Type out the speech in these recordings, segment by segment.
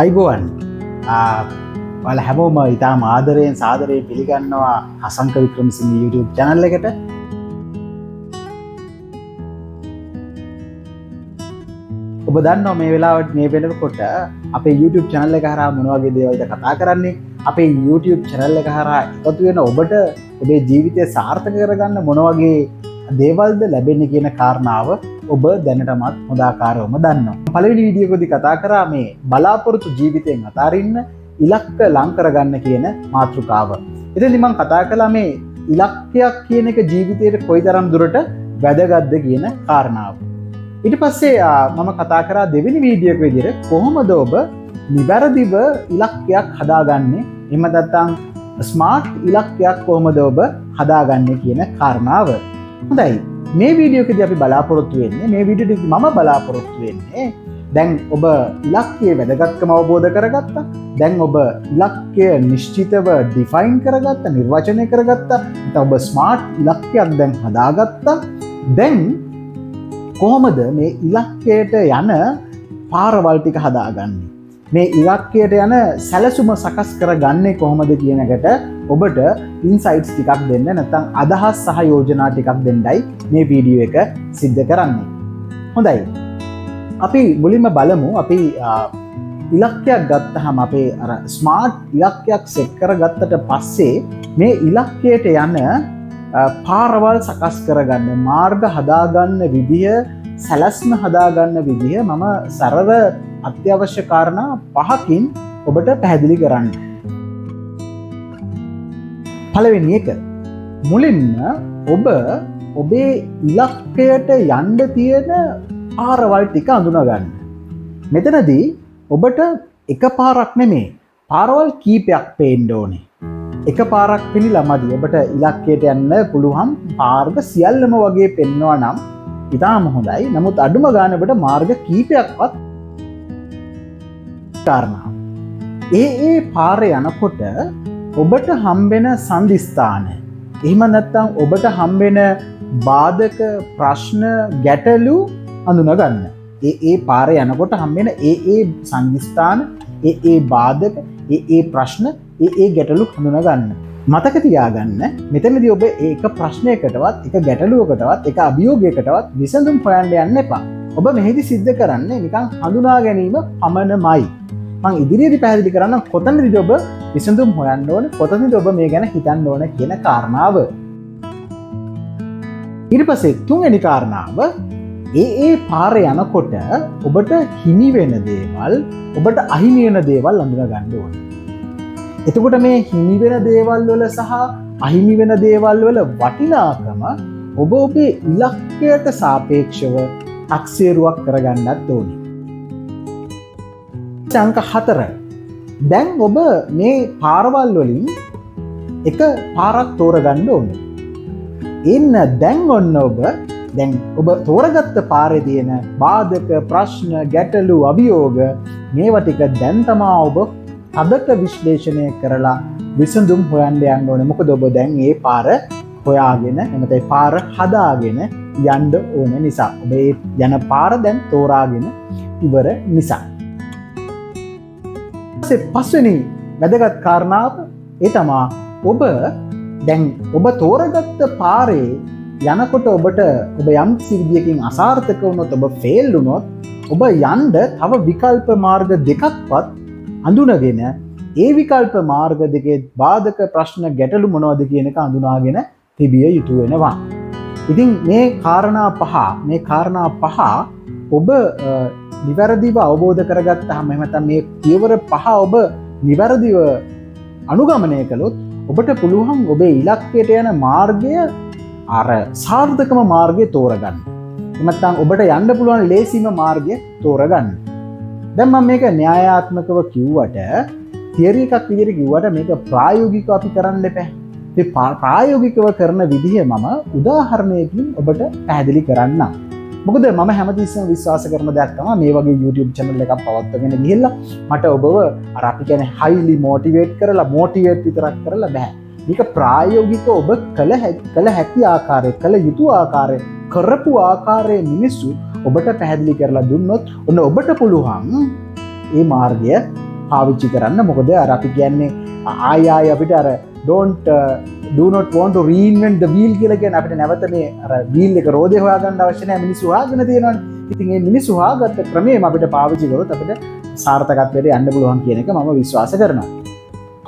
අයිබෝවන් ඔයාලා හැමෝම ඉතාම ආදරයෙන් සාදරයෙන් පිළිගන්නවා හසංක වික්‍රමසිංහ YouTube channel එකට. ඔබ දන්නවා මේ වෙලාවට මේ වෙනකොට අපේ YouTube channel එක හරහා මොන වගේ දේවල්ද කතා කරන්නේ? අපේ YouTube channel එක හරහා එකතු වෙන ඔබට ඔබේ ජීවිතය සාර්ථක කරගන්න මොන වගේ දේවල්ද ලැබෙන්නේ කියන කාරණාව ඔබ දැනටමත් හොඳ ආකාරවම දන්නවා. පළවෙනි වීඩියෝ එකේදී කතා කරා මේ බලාපොරොත්තු ජීවිතයෙන් අතාරින්න ඉලක්ක ලං කරගන්න කියන මාතෘකාව. එතෙන්දී මම කතා කළා මේ ඉලක්කයක් කියන එක ජීවිතේට කොයිතරම් දුරට වැදගත්ද කියන කාරණාව. ඊට පස්සේ මම කතා කරා දෙවෙනි වීඩියෝ එක විදිහට කොහොමද ඔබ නිවැරදිව ඉලක්කයක් හදාගන්නේ? එහෙම නැත්නම් ස්මාර්ට් ඉලක්කයක් කොහොමද ඔබ හදාගන්නේ කියන කාරණාව. හොඳයි. මේ වීඩියෝ එකේදී අපි බලාපොරොත්තු වෙන්නේ මේ වීඩියෝදී මම බලාපොරොත්තු වෙන්නේ දැන් ඔබ ඉලක්කයේ වැදගත්කම අවබෝධ කරගත්තා. දැන් ඔබ ඉලක්කය නිශ්චිතව ඩිෆයින් කරගත්තා, නිර්වචනය කරගත්තා. නැත්නම් ඔබ ස්මාර්ට් ඉලක්කයක් දැන් හදාගත්තා. දැන් කොහොමද මේ ඉලක්කයට යන පාරවල් ටික හදාගන්නේ? මේ ඉලක්කයට යන සැලසුම සකස් කරගන්නේ කොහොමද කියන එකට ඔබට ඉන්සයිට්ස් ටිකක් දෙන්න, නැත්නම් අදහස් සහ යෝජනා ටිකක් දෙන්නයි මේ වීඩියෝ එක සිද්ධ කරන්නේ. හොඳයි. අපි මුලින්ම බලමු අපි ඉලක්කයක් ගත්තහම අපේ අර ස්මාර්ට් ඉලක්කයක් සෙට් කරගත්තට පස්සේ මේ ඉලක්කයට යන පාරවල් සකස් කරගන්න, මාර්ග හදාගන්න විදිය, සැලැස්ම හදාගන්න විදිය මම සරල අත්‍යවශ්‍ය කාරණා 5කින් ඔබට පැහැදිලි කරන්න. පළවෙනි එක, මුලින්ම ඔබ ඔබේ ඉලක්කයට යන්න තියෙන පාරවල් ටික අඳුනා ගන්න. මෙතනදී ඔබට එක පාරක් නෙමෙයි, පාරවල් කීපයක් පේන්න ඕනේ. එක පාරක් පිළිලා මදි. ඔබට ඉලක්කයට යන්න පුළුවන් මාර්ග සියල්ලම වගේ පෙන්වනවා නම් ඉතාම හොඳයි. නමුත් අඩුම ගානේ ඔබට මාර්ග කීපයක්වත් කාරණා. ඒ පාරේ යනකොට ඔබට හම්බෙන සංදිස්ථාන, එහෙම නැත්නම් ඔබට හම්බෙන බාධක, ප්‍රශ්න, ගැටලු අඳුනා ගන්න. ඒ පාරේ යනකොට හම්බෙන ඒ සංදිස්ථාන, ඒ බාධක, ඒ ප්‍රශ්න, ඒ ගැටලු හඳුනා ගන්න. මතක තියාගන්න, මෙතනදී ඔබ එක ප්‍රශ්නයකටවත්, එක ගැටලුවකටවත්, එක අභියෝගයකටවත් විසඳුම් හොයන්න යන්න එපා. ඔබ මෙහිදී සිද්ධ කරන්නේ නිකන් හඳුනා ගැනීම පමණමයි. මම ඉදිරියේදී පැහැදිලි කරන්නම් කොතනදීද ඔබ විසඳුම් හොයන්න ඕනේ, කොතනදීද ඔබ මේ ගැන හිතන්න ඕනේ කියන කාරණාව. ඊට පස්සේ තුන්වෙනි කාරණාව, ඒ පාරේ යනකොට ඔබට හිමි වෙන දේවල්, ඔබට අහිමි වෙන දේවල් අඳුනා ගන්න ඕනේ. එතකොට මේ හිමි වෙන දේවල් වල සහ අහිමි වෙන දේවල් වල වටිනාකම ඔබ ඔබේ ඉලක්කයට සාපේක්ෂව අක්සේරුවක් කරගන්නත් ඕනේ. අංක 4. දැන් ඔබ මේ පාරවල් වලින් එක පාරක් තෝරගන්න ඕනේ. දැන් ඔන්න ඔබ තෝරගත්ත පාරේ තියෙන බාධක, ප්‍රශ්න, ගැටලු, අභියෝග මේවා ටික දැන් තමයි ඔබ අදට විශ්ලේෂණය කරලා විසඳුම් හොයන්න යන්න ඕනේ. මොකද ඔබ දැන් මේ පාර හොයාගෙන, එමෙතේ පාර හදාගෙන යන්න ඕන නිසා. ඔබ යන පාර දැන් තෝරාගෙන ඉවර නිසා. පස්වෙනි වැදගත් කාරණාව ඒ තමයි ඔබ තෝරගත්ත පාරේ යනකොට ඔබ යම් විදියකින් අසාර්ථක වුණොත්, ඔබ ෆේල් වුණොත්, ඔබ යන්න තව විකල්ප මාර්ග දෙකක්වත් අඳුනගෙන ඒ විකල්ප මාර්ග දෙකේ බාධක, ප්‍රශ්න, ගැටලු මොනවද කියන එක අඳුනාගෙන තිබිය යුතු වෙනවා. ඉතින් මේ කාරණා පහ ඔබ නිවැරදිව අවබෝධ කරගත්තාම, එහෙම නැත්නම් මේ පියවර 5 ඔබ නිවැරදිව අනුගමනය කළොත් ඔබට පුළුවන් ඔබේ ඉලක්කයට යන මාර්ගය අර සාර්ථකම මාර්ගය තෝරගන්න. එහෙම නැත්නම් ඔබට යන්න පුළුවන් ලේසිම මාර්ගය තෝරගන්න. දැන් මම මේක න්‍යායාත්මකව කිව්වට, තියරි එකක් විදිහට කිව්වට මේක ප්‍රායෝගිකව අපි කරන්න එපා. මේ ප්‍රායෝගිකව කරන විදිහ මම උදාහරණයකින් ඔබට පැහැදිලි කරන්නම්. මොකද මම හැමතිස්සෙම විශ්වාස කරන දෙයක් තමයි මේ වගේ YouTube channel එකක් පවත්වාගෙන ගිහිල්ලා මට ඔබව අර අපි කියන්නේ highly motivate විතරක් කරලා බෑ. මේක ප්‍රායෝගිකව ඔබ කළ හැකි ආකාරය, කළ යුතු ආකාරය, කරපු ආකාරයේ මිනිස්සු ඔබට පැහැදිලි කරලා දුන්නොත් ඔන්න ඔබට පුළුවන් මේ මාර්ගය පාවිච්චි කරන්න. මොකද අර අපි කියන්නේ ආය අපිට අර do not want to reinvent the wheel කියලා කියන්නේ අපිට නැවත මේ අර wheel එක රෝදේ හොයාගන්න අවශ්‍ය නැහැ. මිනිස්සු හොයාගෙන තියෙනවානේ. ඉතින් මේ මිනිස්සු හොයාගත්ත ක්‍රමයම අපිට පාවිච්චි කරොත් අපිට සාර්ථකත්වයට යන්න පුළුවන් කියන එක මම විශ්වාස කරනවා.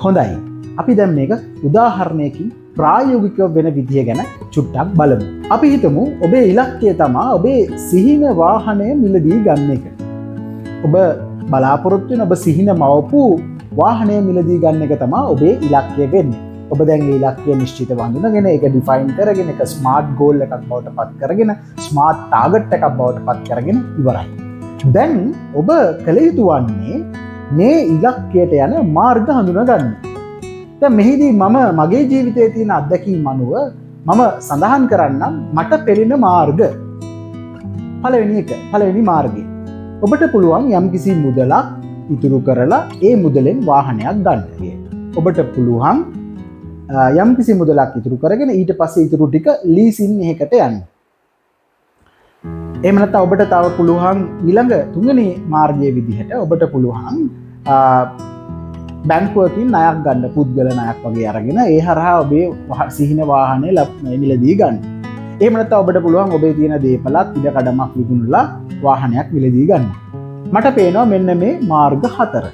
හොඳයි. අපි දැන් මේක උදාහරණයකින් ප්‍රායෝගිකව වෙන විදිය ගැන චුට්ටක් බලමු. අපි හිතමු ඔබේ ඉලක්කය තමයි ඔබේ සිහින වාහනය මිලදී ගන්න එක. ඔබ බලාපොරොත්තු වෙන ඔබ සිහින මවපු වාහනය මිලදී ගන්න එක තමයි ඔබේ ඉලක්කය වෙන්නේ. ඔබ දැන් ඒ ඉලක්කය නිශ්චිතව හඳුනගෙන ඒක ඩිෆයින් කරගෙන ඒක ස්මාර්ට් ගෝල් එකක් බවට පත් කරගෙන ස්මාර්ට් ටාගට් එකක් බවට පත් කරගෙන ඉවරයි. දැන් ඔබ කළ යුතු වන්නේ මේ ඉලක්කයට යන මාර්ග හඳුනා ගන්න. දැන් මෙහිදී මම මගේ ජීවිතයේ තියෙන අත්දැකීම් අනුව මම සඳහන් කරන්නම් මට පෙළෙන මාර්ග. පළවෙනි මාර්ගය. ඔබට පුළුවන් යම්කිසි මුදලක් ඉතුරු කරලා ඒ මුදලෙන් වාහනයක් ගන්න කියලා. ඔබට පුළුවන් යම්කිසි මුදලක් ඉතුරු කරගෙන ඊට පස්සේ ඉතුරු ටික ලීසින් එකකට යන්න. එහෙම නැත්නම් ඔබට තව පුළුවන් ඊළඟ තුන්වෙනි මාර්ගයේ විදිහට ඔබට පුළුවන් බැංකුවකින් ණයක් ගන්න, පුද්ගල ණයක් වගේ අරගෙන ඒ හරහා ඔබේ සිහින වාහනේ මිලදී ගන්න. එහෙම නැත්නම් ඔබට පුළුවන් ඔබේ තියෙන දේපලත් ඉඩ කඩමක් විකුණලා වාහනයක් මිලදී ගන්න. මට පේනවා මෙන්න මේ මාර්ග 4.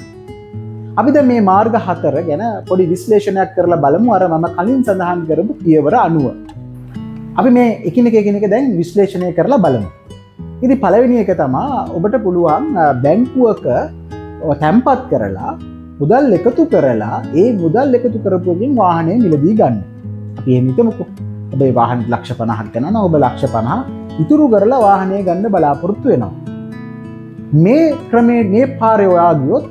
අපි දැන් මේ මාර්ග 4 ගැන පොඩි විශ්ලේෂණයක් කරලා බලමු අර මම කලින් සඳහන් කරපු පියවර අනුව. අපි මේ එකිනෙක දැන් විශ්ලේෂණය කරලා බලමු. ඉතින් පළවෙනි එක තමයි ඔබට පුළුවන් බැංකුවක තැන්පත් කරලා මුදල් එකතු කරලා ඒ මුදල් එකතු කරපුවකින් වාහනය මිලදී ගන්න. අපි එහෙම හිතමුකෝ. ඔබේ වාහන ලක්ෂ 50ක් ගන්නවා. ඔබ ලක්ෂ 50 ඉතුරු කරලා වාහනය ගන්න බලාපොරොත්තු වෙනවා. මේ ක්‍රමේ මේ පාරේ ඔයා ගියොත්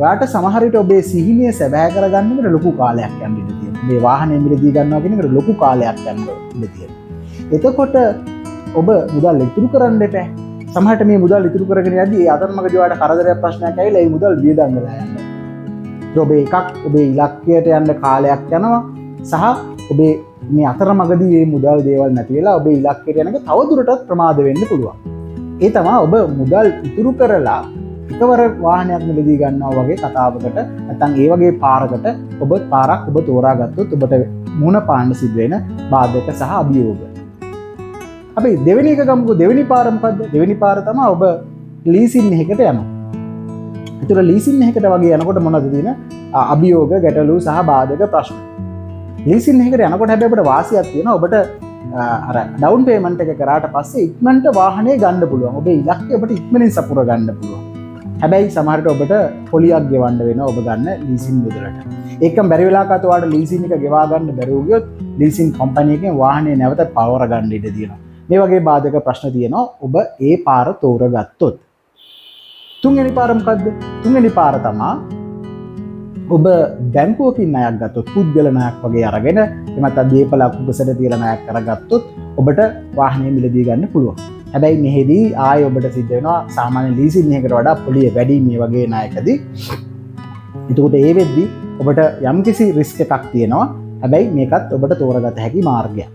ඔයාට සමහර විට ඔබේ සිහිනය සැබෑ කරගන්නකට ලොකු කාලයක් යන්න ඉඩ තියෙනවා. මේ වාහනය මිලදී ගන්නවා කියන එකට ලොකු කාලයක් යන්න ඉඩ තියෙනවා. එතකොට ඔබ මුදල් ඉතුරු කරන්න එපා. සමහරට මේ මුදල් ඉතුරු කරගෙන යද්දී ඒ අතරමඟදී ඔයාට කරදරයක් ප්‍රශ්නයක් ඇවිල්ලා ඒ මුදල් වියදම් වෙලා යනවා. ඔබේ එකක් ඔබේ ඉලක්කයට යන්න කාලයක් යනවා සහ ඔබේ මේ අතරමඟදී මේ මුදල් දේවල් නැති වෙලා ඔබේ ඉලක්කයට යනක තවදුරටත් ප්‍රමාද වෙන්න පුළුවන්. ඒ තමයි ඔබ මුදල් ඉතුරු කරලා එකවර වාහනයක් මිලදී ගන්නවා වගේ කතාවකට නැත්නම් ඒ වගේ පාරකට පාරක් ඔබ තෝරාගත්තොත් ඔබට මුණ පාන්න සිදු වෙන බාධක සහ අභියෝග. අපි දෙවෙනි එක ගමුකෝ. දෙවෙනි පාර මොකද්ද? දෙවෙනි පාර තමයි ඔබ ලීසින් එකකට යනවා. ඒතර ලීසින් එකකට වගේ යනකොට මොනවද තියෙන අභියෝග, ගැටලු සහ බාධක ප්‍රශ්න. ලීසින් එකකට යනකොට හැබැයි ඔබට වාසියක් තියෙනවා. ඔබට අර ඩවුන් පේමන්ට් එක කරාට පස්සේ ඉක්මනට වාහනේ ගන්න පුළුවන්. ඔබේ ඉලක්කය ඔබට ඉක්මනින් සපුර ගන්න පුළුවන්. හැබැයි සමහරට ඔබට පොලියක් ගෙවන්න වෙනවා ඔබ ගන්න ලීසින් මුදලට. ඒකම බැරි වෙලාවකට ඔයාලට ලීසින් එක ගෙවා ගන්න බැරුව ගියොත් ලීසින් කම්පැනි එකෙන් වාහනේ නැවත පවර ගන්න ඉඩ තියෙනවා. මේ වගේ බාධක ප්‍රශ්න තියෙනවා ඔබ ඒ පාර තෝරගත්තොත්. තුන්වෙනි පාර මොකද්ද? තුන්වෙනි පාර තමයි ඔබ බැංකුවකින් ණයක් ගත්තොත්, පුද්ගල ණයක් වගේ අරගෙන එමත් දීපලක් උගසට තියලා ණයක් කරගත්තොත් ඔබට වාහනය මිලදී ගන්න පුළුවන්. හැබැයි මෙහෙදී ආයෙ ඔබට සිද්ධ වෙනවා සාමාන්‍ය ලීසින් එකකට වඩා පොලිය වැඩි මේ වගේ ණයකදී. එතකොට ඒ වෙද්දී ඔබට යම්කිසි රිස්ක් එකක් තියෙනවා. හැබැයි මේකත් ඔබට තෝරගත හැකි මාර්ගයක්.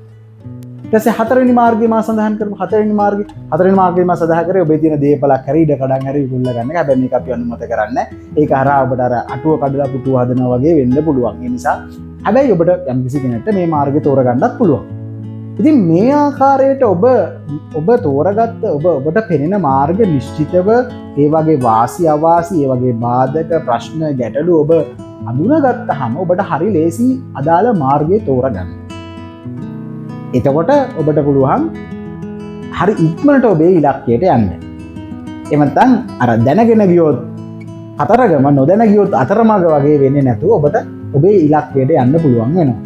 ඊට පස්සේ හතරවෙනි මාර්ගය මා සඳහන් කරමු. හතරවෙනි මාර්ගය මා සඳහන් කරේ ඔබේ තියෙන දේපලක් හරි ඉඩ කඩන් හරි විකුණල ගන්න එක. හැබැයි මේක අපි අනුමත කරන්නේ නැහැ. ඒක හරහා ඔබට අර අටුව කඩලා පුටුව හදනවා වගේ වෙන්න පුළුවන්. ඒ නිසා හැබැයි ඔබට යම්කිසි කෙනෙක්ට මේ මාර්ගය තෝරගන්නත් පුළුවන්. ඉතින් මේ ආකාරයට ඔබ තෝරගත්ත ඔබට පෙනෙන මාර්ග නිශ්චිතව ඒ වගේ වාසි අවාසි ඒ වගේ බාධක ප්‍රශ්න ගැටලු ඔබ අඳුනගත්තාම ඔබට හරි ලේසි අදාළ මාර්ගය තෝරගන්න. එතකොට ඔබට පුළුවන් හරි ඉක්මනට ඔබේ ඉලක්කයට යන්න. එහෙම නැත්නම් අර දැනගෙන ගියොත් අතරගම නොදැන ගියොත් අතරමඟ වගේ වෙන්නේ නැතුව ඔබට ඔබේ ඉලක්කයට යන්න පුළුවන් වෙනවා.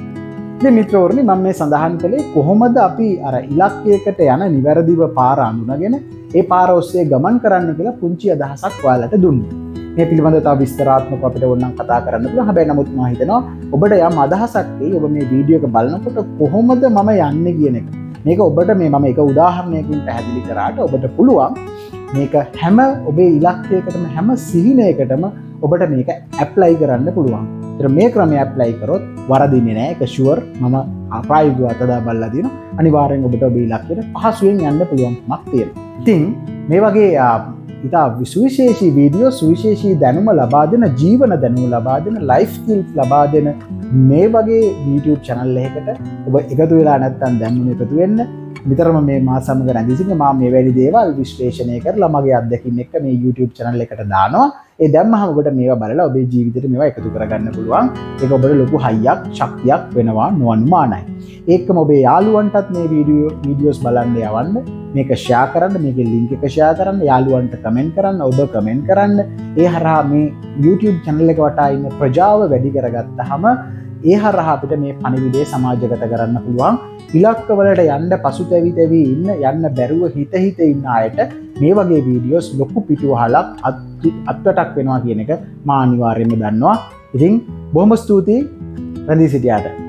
ඉතින් මිත්‍රවරුනි මම මේ සඳහන් කළේ කොහොමද අපි අර ඉලක්කයකට යන නිවැරදිව පාර අඳුනගෙන ඒ පාර ඔස්සේ ගමන් කරන්න කියලා පුංචි අදහසක් ඔයාලට දුන්නේ. මේ පිළිබඳව තව විස්තරාත්මකව අපිට ඕනනම් කතා කරන්න පුළුවන්. හැබැයි නමුත් මම හිතනවා ඔබට යම් අදහසක් එයි ඔබ මේ වීඩියෝ එක බලනකොට කොහොමද මම යන්නේ කියන එක. මේක ඔබට මම එක උදාහරණයකින් පැහැදිලි කරාට ඔබට පුළුවන් මේක හැම ඔබේ ඉලක්කයකටම හැම සිහිනයකටම ඔබට මේක ඇප්ලයි කරන්න පුළුවන්. ඒතර මේ ක්‍රමය ඇප්ලයි කරොත් වරදින්නේ නැහැ. ඒක ෂුවර්. මම ප්‍රායෝගිකව අතදා බලලා දිනවා. අනිවාර්යෙන් ඔබට ඔබේ ඉලක්කයට පහසුවෙන් යන්න පුළුවන්කමක් තියෙනවා. ඉතින් මේ වගේ ඉතා විශේෂී වීඩියෝ සුවිශේෂී දැනුම ලබා දෙන ජීවන දැනුම ලබා දෙන ලයිෆ් ස්කිල්ස් ලබා දෙන මේ වගේ YouTube channel එකකට ඔබ එකතු වෙලා නැත්නම් දැන්ම එකතු වෙන්න. විතරම මේ මා සමග රැඳී සිටින මා මේ වැනි දේවල් විශ්ලේෂණය කරලා මගේ අත්දැකීම් එක්ක මේ YouTube channel එකට දානවා. ඒ දැම්මහම ඔබට මේවා බලලා ඔබේ ජීවිතේට මේවා එකතු කරගන්න පුළුවන්. ඒක ඔබට ලොකු හයියක් ශක්තියක් වෙනවා නොඅනුමානයි. ඒකම ඔබේ යාළුවන්ටත් මේ වීඩියෝස් බලන්න යවන්න. මේක ෂෙයා කරන්න, මේකේ link එක ෂෙයා කරන්න, යාළුවන්ට කමෙන්ට් කරන්න, ඔබ කමෙන්ට් කරන්න. ඒ හරහා මේ YouTube channel එක වටා ඉන්න ප්‍රජාව වැඩි කරගත්තාම ඒ හරහා අපිට මේ පණිවිඩය සමාජගත කරන්න පුළුවන්. ඉලක්කවලට යන්න පසුතැවි යන්න බැරුව හිත ඉන්න අයට මේ වගේ වීඩියෝස් ලොකු පිටුවහලක් අත්වටක් වෙනවා කියන එක මා අනිවාර්යයෙන්ම දන්නවා. ඉතින් බොහොම ස්තුතියි රැඳී සිටියාට.